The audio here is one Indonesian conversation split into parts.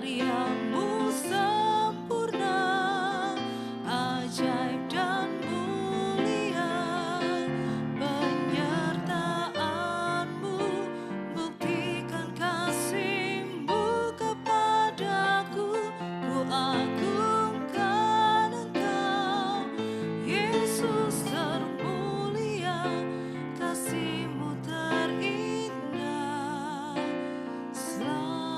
karyamu sempurna, ajaib dan mulia. Penyertaanmu buktikan kasih-Mu kepadaku. Ku agungkan Engkau, Yesus termulia, kasih-Mu terindah selamanya.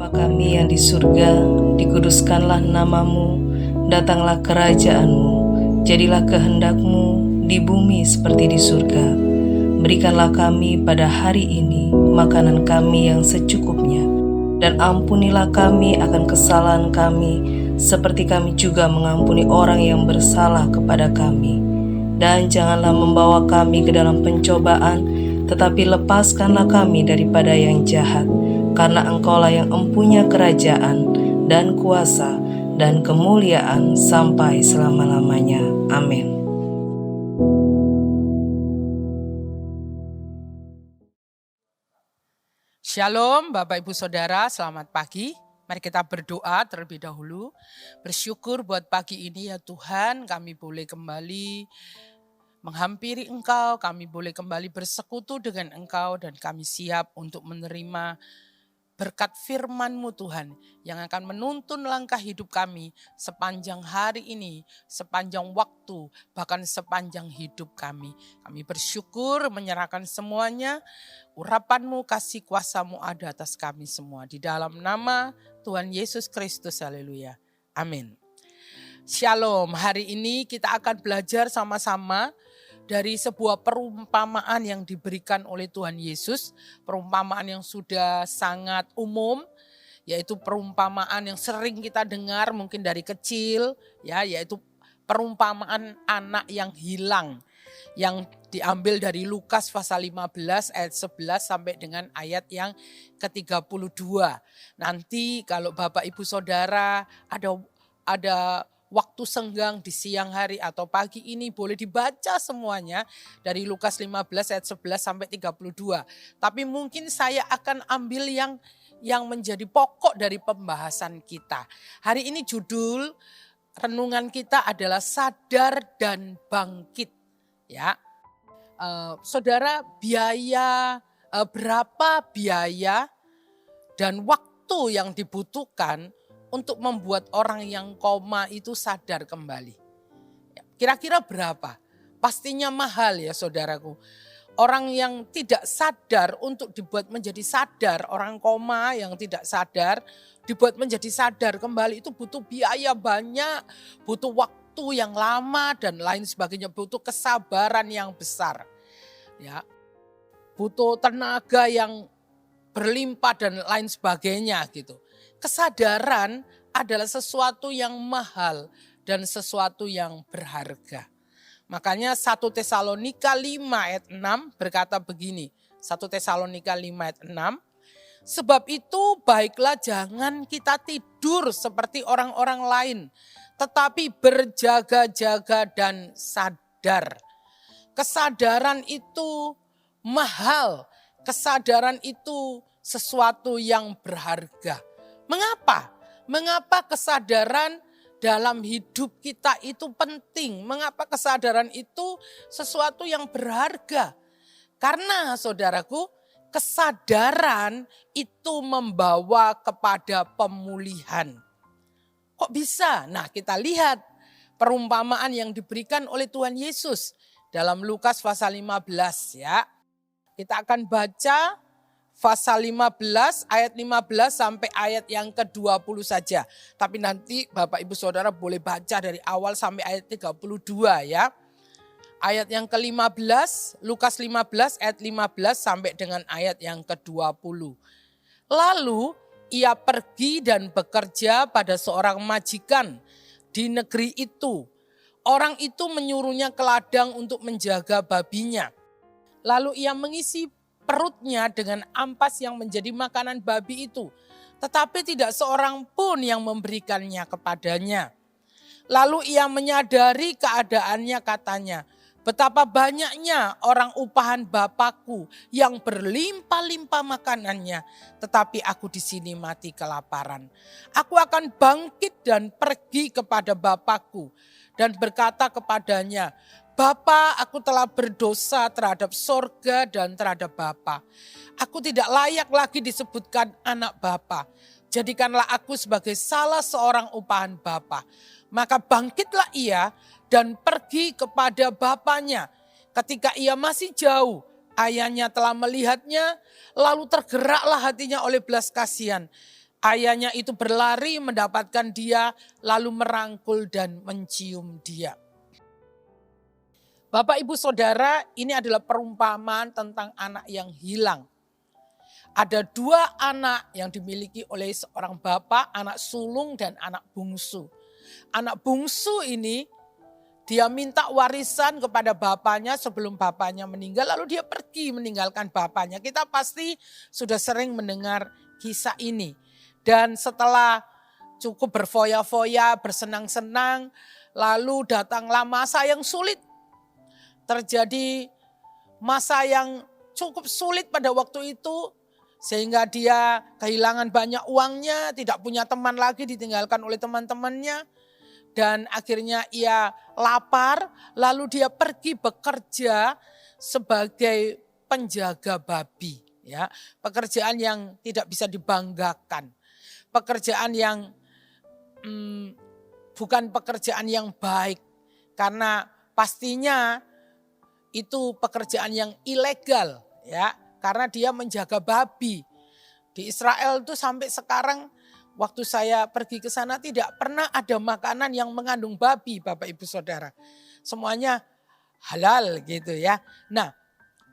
Bapa kami yang di surga, dikuduskanlah namamu, datanglah kerajaan-Mu, jadilah kehendak-Mu di bumi seperti di surga. Berikanlah kami pada hari ini makanan kami yang secukupnya, dan ampunilah kami akan kesalahan kami, seperti kami juga mengampuni orang yang bersalah kepada kami. Dan janganlah membawa kami ke dalam pencobaan, tetapi lepaskanlah kami daripada yang jahat. Karena Engkaulah yang empunya kerajaan dan kuasa dan kemuliaan sampai selama-lamanya. Amin. Shalom Bapak Ibu Saudara, selamat pagi. Mari kita berdoa terlebih dahulu. Bersyukur buat pagi ini ya Tuhan, kami boleh kembali menghampiri Engkau, kami boleh kembali bersekutu dengan Engkau, dan kami siap untuk menerima berkat firman-Mu Tuhan yang akan menuntun langkah hidup kami sepanjang hari ini, sepanjang waktu, bahkan sepanjang hidup kami. Kami bersyukur menyerahkan semuanya, urapan-Mu, kasih kuasa-Mu ada atas kami semua. Di dalam nama Tuhan Yesus Kristus, haleluya. Amin. Shalom, hari ini kita akan belajar sama-sama dari sebuah perumpamaan yang diberikan oleh Tuhan Yesus. Perumpamaan yang sudah sangat umum, yaitu perumpamaan yang sering kita dengar mungkin dari kecil, ya, yaitu perumpamaan anak yang hilang, yang diambil dari Lukas pasal 15 ayat 11 sampai dengan ayat yang ke-32. Nanti kalau Bapak Ibu Saudara ada waktu senggang di siang hari atau pagi ini, boleh dibaca semuanya dari Lukas 15 ayat 11 sampai 32. Tapi mungkin saya akan ambil yang menjadi pokok dari pembahasan kita. Hari ini judul renungan kita adalah sadar dan bangkit. Ya, saudara, berapa biaya dan waktu yang dibutuhkan untuk membuat orang yang koma itu sadar kembali? Kira-kira berapa? Pastinya mahal ya saudaraku. Orang yang tidak sadar untuk dibuat menjadi sadar, orang koma yang tidak sadar dibuat menjadi sadar kembali itu butuh biaya banyak, butuh waktu yang lama dan lain sebagainya, butuh kesabaran yang besar. Ya. Butuh tenaga yang berlimpah dan lain sebagainya gitu. Kesadaran adalah sesuatu yang mahal dan sesuatu yang berharga. Makanya 1 Tesalonika 5 ayat 6 berkata begini. 1 Tesalonika 5 ayat 6. Sebab itu baiklah jangan kita tidur seperti orang-orang lain, tetapi berjaga-jaga dan sadar. Kesadaran itu mahal. Kesadaran itu sesuatu yang berharga. Mengapa? Mengapa kesadaran dalam hidup kita itu penting? Mengapa kesadaran itu sesuatu yang berharga? Karena saudaraku, kesadaran itu membawa kepada pemulihan. Kok bisa? Nah, kita lihat perumpamaan yang diberikan oleh Tuhan Yesus dalam Lukas pasal 15 ya. Kita akan baca pasal 15 ayat 15 sampai ayat yang ke-20 saja. Tapi nanti Bapak Ibu Saudara boleh baca dari awal sampai ayat 32 ya. Ayat yang ke-15, Lukas 15 ayat 15 sampai dengan ayat yang ke-20. Lalu ia pergi dan bekerja pada seorang majikan di negeri itu. Orang itu menyuruhnya ke ladang untuk menjaga babinya. Lalu ia mengisi perutnya dengan ampas yang menjadi makanan babi itu. Tetapi tidak seorang pun yang memberikannya kepadanya. Lalu ia menyadari keadaannya, katanya, betapa banyaknya orang upahan Bapakku yang berlimpah-limpah makanannya, tetapi aku di sini mati kelaparan. Aku akan bangkit dan pergi kepada Bapakku dan berkata kepadanya, Bapa, aku telah berdosa terhadap sorga dan terhadap Bapa. Aku tidak layak lagi disebutkan anak Bapa. Jadikanlah aku sebagai salah seorang upahan Bapa. Maka bangkitlah ia dan pergi kepada bapaknya. Ketika ia masih jauh, ayahnya telah melihatnya, lalu tergeraklah hatinya oleh belas kasihan. Ayahnya itu berlari mendapatkan dia, lalu merangkul dan mencium dia. Bapak, Ibu, Saudara, ini adalah perumpamaan tentang anak yang hilang. Ada 2 anak yang dimiliki oleh seorang bapak, anak sulung dan anak bungsu. Anak bungsu ini dia minta warisan kepada bapaknya sebelum bapaknya meninggal, lalu dia pergi meninggalkan bapaknya. Kita pasti sudah sering mendengar kisah ini. Dan setelah cukup berfoya-foya, bersenang-senang, lalu datanglah masa yang sulit. Terjadi masa yang cukup sulit pada waktu itu, sehingga dia kehilangan banyak uangnya, tidak punya teman lagi, ditinggalkan oleh teman-temannya. Dan akhirnya ia lapar, lalu dia pergi bekerja sebagai penjaga babi. Ya, pekerjaan yang tidak bisa dibanggakan. Pekerjaan yang bukan pekerjaan yang baik. Karena pastinya itu pekerjaan yang ilegal, ya, karena dia menjaga babi. Di Israel itu sampai sekarang waktu saya pergi ke sana tidak pernah ada makanan yang mengandung babi, Bapak Ibu Saudara. Semuanya halal gitu ya. Nah,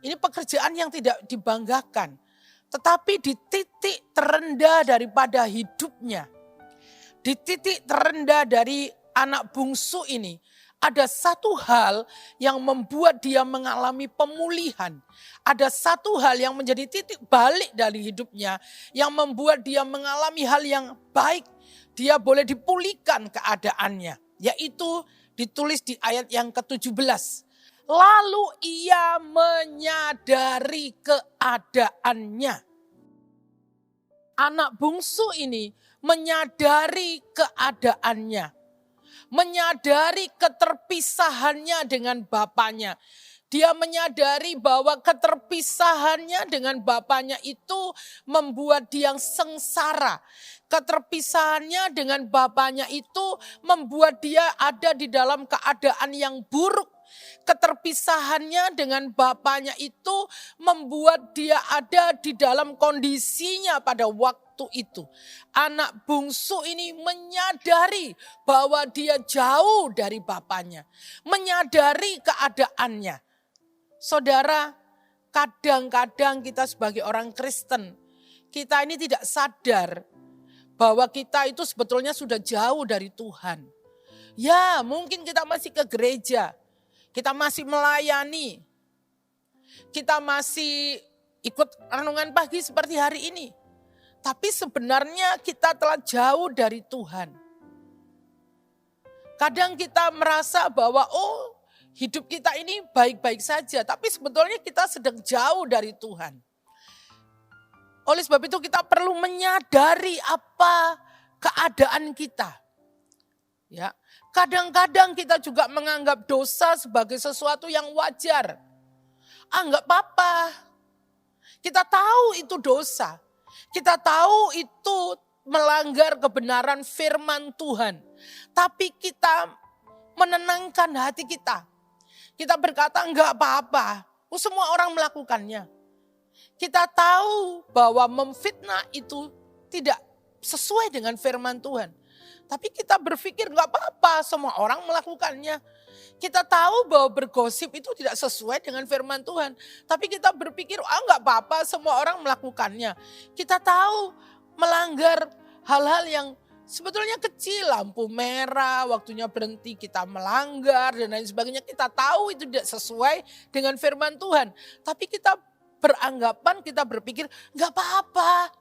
ini pekerjaan yang tidak dibanggakan. Tetapi di titik terendah daripada hidupnya, di titik terendah dari anak bungsu ini, ada satu hal yang membuat dia mengalami pemulihan. Ada satu hal yang menjadi titik balik dari hidupnya, yang membuat dia mengalami hal yang baik. Dia boleh dipulihkan keadaannya, yaitu ditulis di ayat yang ke-17. Lalu ia menyadari keadaannya. Anak bungsu ini menyadari keadaannya. Menyadari keterpisahannya dengan bapaknya. Dia menyadari bahwa keterpisahannya dengan bapaknya itu membuat dia sengsara. Keterpisahannya dengan bapaknya itu membuat dia ada di dalam keadaan yang buruk. Keterpisahannya dengan bapaknya itu membuat dia ada di dalam kondisinya pada waktu itu. Anak bungsu ini menyadari bahwa dia jauh dari bapaknya. Menyadari keadaannya. Saudara, kadang-kadang kita sebagai orang Kristen, kita ini tidak sadar bahwa kita itu sebetulnya sudah jauh dari Tuhan. Ya, mungkin kita masih ke gereja. Kita masih melayani. Kita masih ikut renungan pagi seperti hari ini. Tapi sebenarnya kita telah jauh dari Tuhan. Kadang kita merasa bahwa hidup kita ini baik-baik saja. Tapi sebetulnya kita sedang jauh dari Tuhan. Oleh sebab itu kita perlu menyadari apa keadaan kita. Ya, kadang-kadang kita juga menganggap dosa sebagai sesuatu yang wajar. Enggak apa-apa. Kita tahu itu dosa. Kita tahu itu melanggar kebenaran firman Tuhan. Tapi kita menenangkan hati kita. Kita berkata enggak apa-apa. Semua orang melakukannya. Kita tahu bahwa memfitnah itu tidak sesuai dengan firman Tuhan. Tapi kita berpikir enggak apa-apa, semua orang melakukannya. Kita tahu bahwa bergosip itu tidak sesuai dengan firman Tuhan. Tapi kita berpikir, enggak apa-apa, semua orang melakukannya. Kita tahu melanggar hal-hal yang sebetulnya kecil, lampu merah, waktunya berhenti kita melanggar dan lain sebagainya. Kita tahu itu tidak sesuai dengan firman Tuhan. Tapi kita beranggapan, kita berpikir, enggak apa-apa.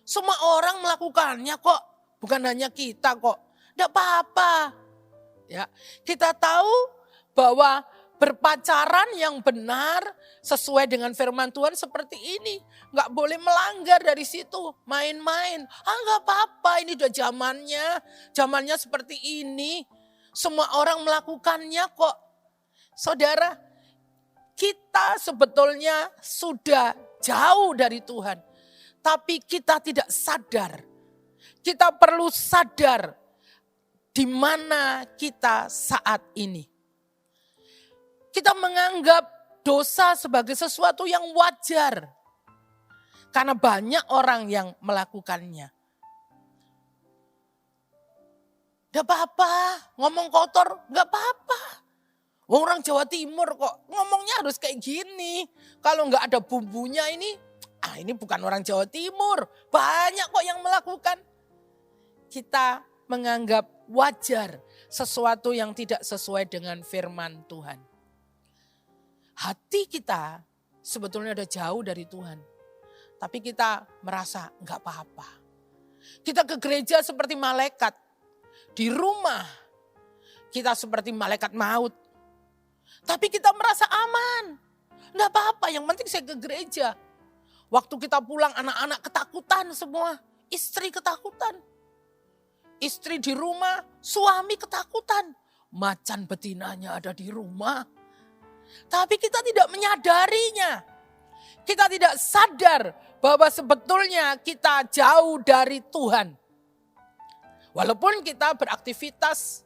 Semua orang melakukannya kok. Bukan hanya kita kok, tidak apa-apa. Ya, kita tahu bahwa berpacaran yang benar sesuai dengan firman Tuhan seperti ini. Nggak boleh melanggar dari situ, main-main. Nggak apa-apa, ini udah zamannya seperti ini. Semua orang melakukannya kok. Saudara, kita sebetulnya sudah jauh dari Tuhan. Tapi kita tidak sadar. Kita perlu sadar di mana kita saat ini. Kita menganggap dosa sebagai sesuatu yang wajar. Karena banyak orang yang melakukannya. Gak apa-apa, ngomong kotor gak apa-apa. Orang Jawa Timur kok ngomongnya harus kayak gini. Kalau gak ada bumbunya ini bukan orang Jawa Timur. Banyak kok yang melakukan. Kita menganggap wajar sesuatu yang tidak sesuai dengan firman Tuhan. Hati kita sebetulnya udah jauh dari Tuhan. Tapi kita merasa gak apa-apa. Kita ke gereja seperti malaikat. Di rumah kita seperti malaikat maut. Tapi kita merasa aman. Gak apa-apa, yang penting saya ke gereja. Waktu kita pulang anak-anak ketakutan semua. Istri ketakutan. Istri di rumah, suami ketakutan. Macan betinanya ada di rumah. Tapi kita tidak menyadarinya. Kita tidak sadar bahwa sebetulnya kita jauh dari Tuhan. Walaupun kita beraktivitas,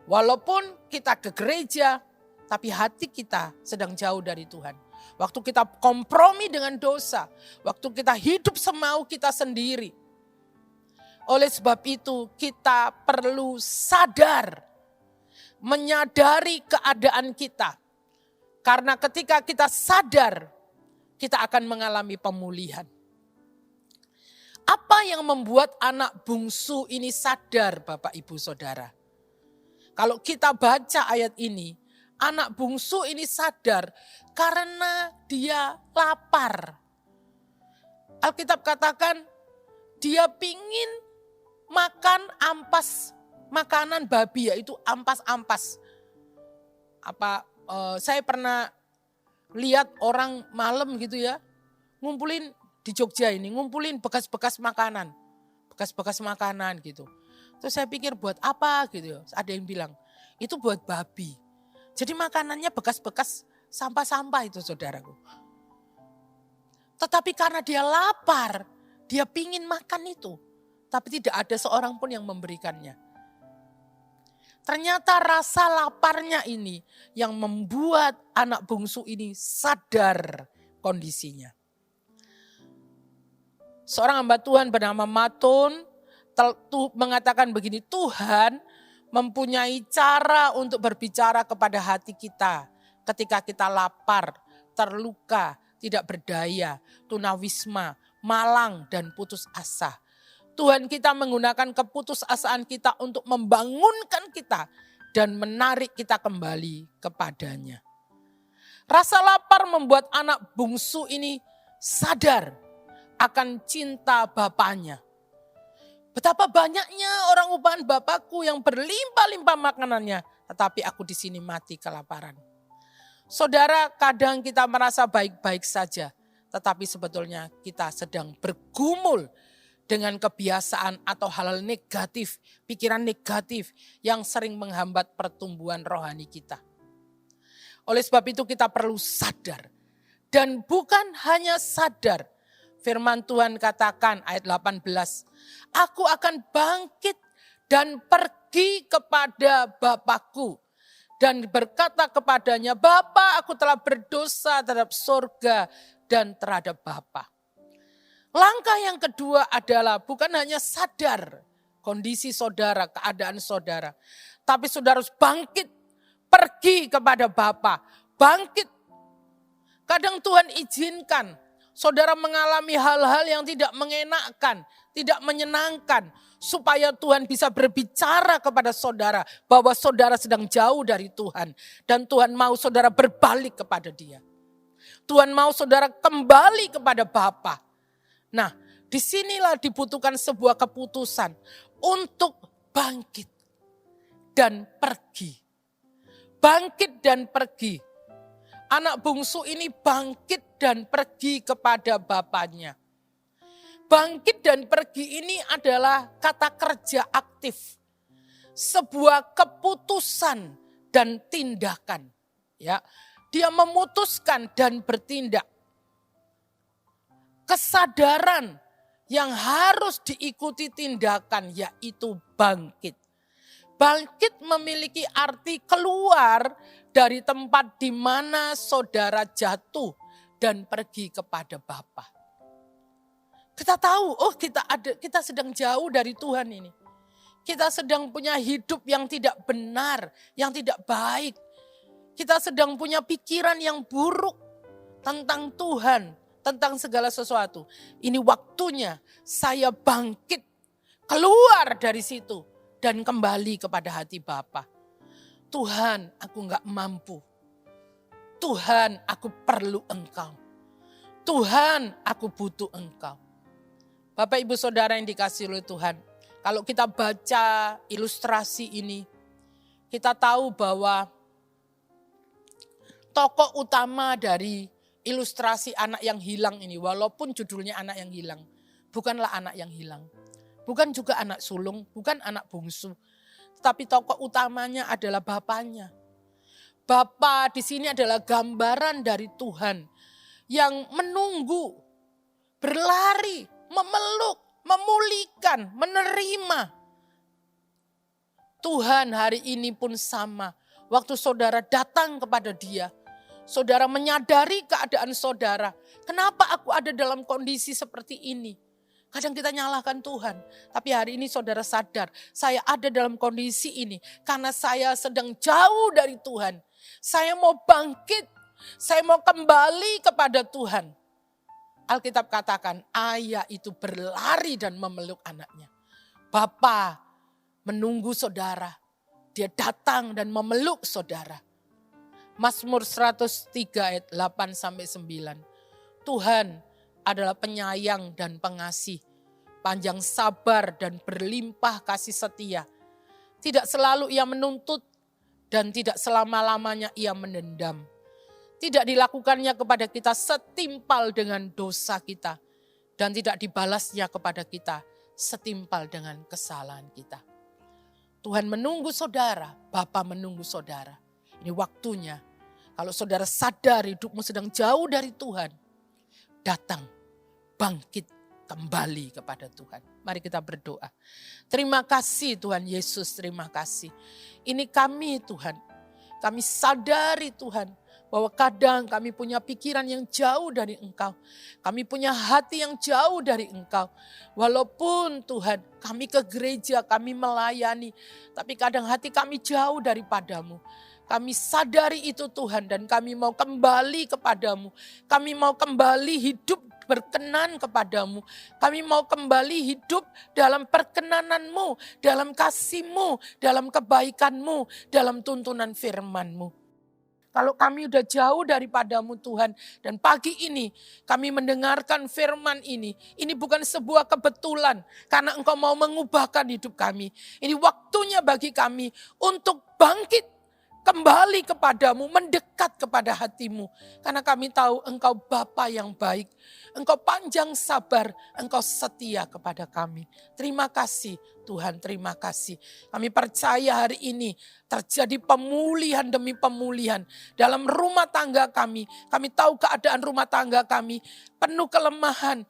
walaupun kita ke gereja, tapi hati kita sedang jauh dari Tuhan. Waktu kita kompromi dengan dosa, waktu kita hidup semau kita sendiri. Oleh sebab itu kita perlu sadar, menyadari keadaan kita. Karena ketika kita sadar, kita akan mengalami pemulihan. Apa yang membuat anak bungsu ini sadar, Bapak Ibu Saudara? Kalau kita baca ayat ini, anak bungsu ini sadar karena dia lapar. Alkitab katakan dia pingin makan ampas makanan babi, yaitu ampas-ampas. Saya pernah lihat orang malam gitu ya, ngumpulin di Jogja ini, ngumpulin bekas-bekas makanan gitu. Terus saya pikir buat apa gitu ya, ada yang bilang itu buat babi. Jadi makanannya bekas-bekas sampah-sampah itu saudaraku. Tetapi karena dia lapar, dia pingin makan itu. Tapi tidak ada seorang pun yang memberikannya. Ternyata rasa laparnya ini yang membuat anak bungsu ini sadar kondisinya. Seorang hamba Tuhan bernama Matun mengatakan begini, Tuhan mempunyai cara untuk berbicara kepada hati kita ketika kita lapar, terluka, tidak berdaya, tunawisma, malang dan putus asa. Tuhan kita menggunakan keputusasaan kita untuk membangunkan kita dan menarik kita kembali kepadanya. Rasa lapar membuat anak bungsu ini sadar akan cinta bapaknya. Betapa banyaknya orang upahan bapakku yang berlimpah-limpah makanannya, tetapi aku di sini mati kelaparan. Saudara, kadang kita merasa baik-baik saja, tetapi sebetulnya kita sedang bergumul dengan kebiasaan atau hal-hal negatif, pikiran negatif yang sering menghambat pertumbuhan rohani kita. Oleh sebab itu kita perlu sadar. Dan bukan hanya sadar, firman Tuhan katakan ayat 18, aku akan bangkit dan pergi kepada Bapakku. Dan berkata kepadanya, Bapa, aku telah berdosa terhadap surga dan terhadap Bapa. Langkah yang kedua adalah bukan hanya sadar kondisi saudara, keadaan saudara. Tapi saudara harus bangkit, pergi kepada Bapa. Bangkit. Kadang Tuhan izinkan saudara mengalami hal-hal yang tidak mengenakkan, tidak menyenangkan. Supaya Tuhan bisa berbicara kepada saudara bahwa saudara sedang jauh dari Tuhan. Dan Tuhan mau saudara berbalik kepada Dia. Tuhan mau saudara kembali kepada Bapa. Nah, disinilah dibutuhkan sebuah keputusan untuk bangkit dan pergi. Bangkit dan pergi. Anak bungsu ini bangkit dan pergi kepada bapaknya. Bangkit dan pergi ini adalah kata kerja aktif. Sebuah keputusan dan tindakan. Ya, dia memutuskan dan bertindak. Kesadaran yang harus diikuti tindakan yaitu bangkit. Bangkit memiliki arti keluar dari tempat di mana saudara jatuh dan pergi kepada Bapa. Kita tahu, kita sedang jauh dari Tuhan ini. Kita sedang punya hidup yang tidak benar, yang tidak baik. Kita sedang punya pikiran yang buruk tentang Tuhan, tentang segala sesuatu. Ini waktunya saya bangkit, keluar dari situ dan kembali kepada hati Bapa. Tuhan, aku enggak mampu. Tuhan, aku perlu Engkau. Tuhan, aku butuh Engkau. Bapak, Ibu, Saudara yang dikasihi oleh Tuhan, kalau kita baca ilustrasi ini, kita tahu bahwa tokoh utama dari ilustrasi anak yang hilang ini, walaupun judulnya anak yang hilang, bukanlah anak yang hilang. Bukan juga anak sulung, bukan anak bungsu. Tapi tokoh utamanya adalah bapaknya. Bapa di sini adalah gambaran dari Tuhan yang menunggu, berlari, memeluk, memulihkan, menerima. Tuhan hari ini pun sama. Waktu saudara datang kepada Dia, saudara menyadari keadaan saudara. Kenapa aku ada dalam kondisi seperti ini? Kadang kita nyalahkan Tuhan. Tapi hari ini saudara sadar, saya ada dalam kondisi ini karena saya sedang jauh dari Tuhan. Saya mau bangkit, saya mau kembali kepada Tuhan. Alkitab katakan, ayah itu berlari dan memeluk anaknya. Bapa menunggu saudara, dia datang dan memeluk saudara. Mazmur 103 ayat 8-9. Tuhan adalah penyayang dan pengasih, panjang sabar dan berlimpah kasih setia. Tidak selalu ia menuntut dan tidak selama-lamanya ia menendam. Tidak dilakukannya kepada kita setimpal dengan dosa kita. Dan tidak dibalasnya kepada kita setimpal dengan kesalahan kita. Tuhan menunggu saudara, Bapa menunggu saudara. Ini waktunya. Kalau saudara sadar hidupmu sedang jauh dari Tuhan, datang, bangkit, kembali kepada Tuhan. Mari kita berdoa. Terima kasih Tuhan Yesus, terima kasih. Ini kami Tuhan, kami sadari Tuhan, bahwa kadang kami punya pikiran yang jauh dari Engkau. Kami punya hati yang jauh dari Engkau. Walaupun Tuhan kami ke gereja, kami melayani. Tapi kadang hati kami jauh daripadamu. Kami sadari itu Tuhan dan kami mau kembali kepadamu. Kami mau kembali hidup berkenan kepadamu. Kami mau kembali hidup dalam perkenananmu, dalam kasihmu, dalam kebaikanmu, dalam tuntunan firmanmu. Kalau kami udah jauh daripadamu Tuhan, dan pagi ini kami mendengarkan firman ini bukan sebuah kebetulan karena Engkau mau mengubahkan hidup kami. Ini waktunya bagi kami untuk bangkit, kembali kepadamu, mendekat kepada hatimu. Karena kami tahu Engkau Bapa yang baik, Engkau panjang sabar, Engkau setia kepada kami. Terima kasih Tuhan, terima kasih. Kami percaya hari ini terjadi pemulihan demi pemulihan dalam rumah tangga kami. Kami tahu keadaan rumah tangga kami penuh kelemahan.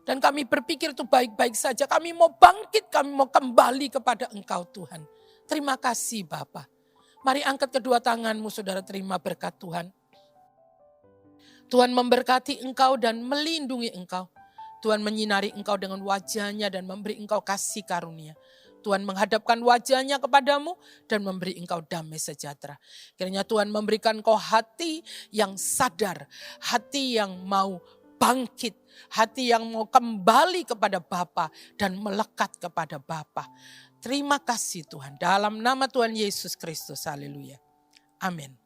Dan kami berpikir itu baik-baik saja. Kami mau bangkit, kami mau kembali kepada Engkau Tuhan. Terima kasih Bapa. Mari angkat kedua tanganmu saudara, terima berkat Tuhan. Tuhan memberkati engkau dan melindungi engkau. Tuhan menyinari engkau dengan wajahnya dan memberi engkau kasih karunia. Tuhan menghadapkan wajahnya kepadamu dan memberi engkau damai sejahtera. Kiranya Tuhan memberikan engkau hati yang sadar, hati yang mau bangkit, hati yang mau kembali kepada Bapa dan melekat kepada Bapa. Terima kasih Tuhan, dalam nama Tuhan Yesus Kristus, haleluya. Amin.